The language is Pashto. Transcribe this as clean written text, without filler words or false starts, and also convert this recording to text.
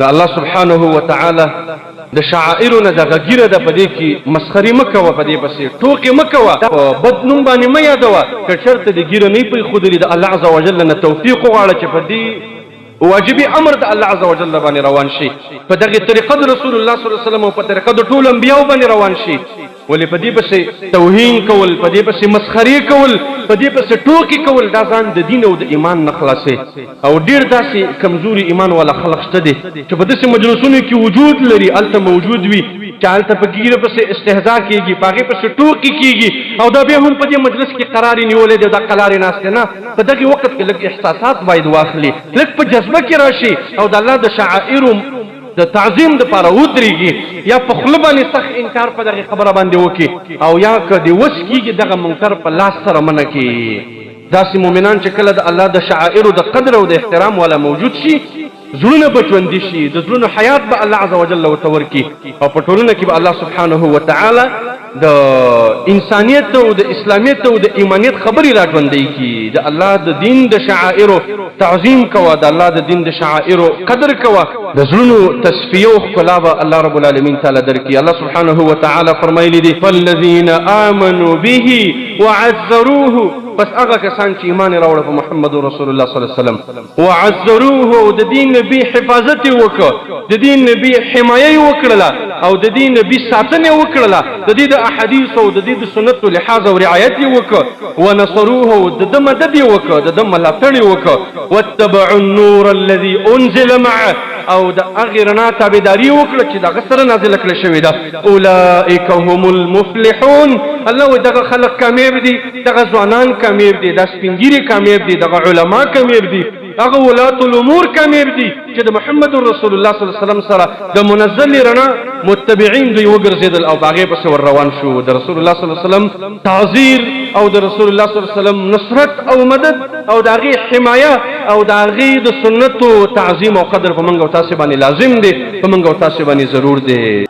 د الله سبحانه وتعالى د شعائرنا د غیره د پدې کې مسخري مکوه، پدې پسې ټوکې مکوه، بد نوم باندې مې یادوه. که چېرته د ګیره نه پرې ښودلي د الله عز وجل نه توفیق وغواړه چې په دې واجبي امر د الله عز وجل باندې روان شي، په دغه طریقه د رسول الله صلی الله علیه وسلم او په طریقه د ټولو انبیاو باندې روان شي. ولې په دې پسې توهین کول، په دې پسې مسخري کول، په دې پسې ټوکې کول، دا ځان د دین او د ایمان نه خلاصي. او ډېر داسې کمزوري ایمان والا خلق شته دي چې په داسې مجلسونو کې وجود لري، هلته موجود وي چې هلته په ګیره پسې استهزا کېږي، په هغې پسې ټوکې کېږي، او دا بیا هم په دې مجلس کې قرار یې نیولی دی، دا قلارې ناستې نه. په دغې وخت کې لږ احساسات باید واخلي، لږ په جذبه کې راشي او د الله د شعائرو د تعظیم دپاره ودرېږي، یا په خوله باندې سخت انکار په دغې خبره باندې وکړي، او یا که د وس کېږي دغه منکر په لاس سره منع کړي. داسې مؤمنان چې کله د الله د شعائرو د قدر او د احترام والا موجود شي، زړونه به ژوندي شي، د زړونو حیات به الله عز وجل ورته ورکړي، او په ټولنه کې به الله سبحانه وتعالی د انسانیت او د اسلامیت او د ایمانیت خبرې را ژوندۍ کړي. د الله د دین د شعائرو تعظیم کوه، د الله د دین د شعائرو قدر کوه، د زړونو تصفیه او ښکلا به الله رب العالمین تعالی درکړي. الله سبحانه وتعالی فرمایلی دی: فالذین آمنوا به وعزروه، پس هغه کسان چې ایمان راوړه په محمد رسول الله صلی الله علیه وسلم، وعزروه، او د دین نبی حفاظت وکړه، د دین نبی حمایه وکړله، او د دین نبی ساتنه وکړله، د دې د احادیث او د دې د سنتو لحاظ او رعایت وکړه، ونصروه، د ده مدد وکړه، د ده ملاتړ وکړه، واتبعوا النور الذي انزل معه، او د هغې رڼا تابعداري وکړه چې د هغه سره نازله کړې شوې ده. اولئک هم المفلحون، الله وایي دغه خلق کامیاب دي، دغه ځوانان کامیاب دي، دا سپین ږیري کامیاب دي، دغه علما کامیاب دي، هغه ولات الامور کامیاب دي چې د محمد رسول الله صلی الله علیه وسلم سره د منزل رڼا متبعین دوی وګرځېدل او په هغې پسې ور روان شو. د رسول الله صلی الله علیه وسلم تعذیر او د رسول الله صلی الله علیه وسلم نصرت او مدد او د هغې حمایه او د هغې د سنتو تعظیم او قدر په موږ او تاسې باندې لازم دی، په موږ او تاسې باندې ضرور دی.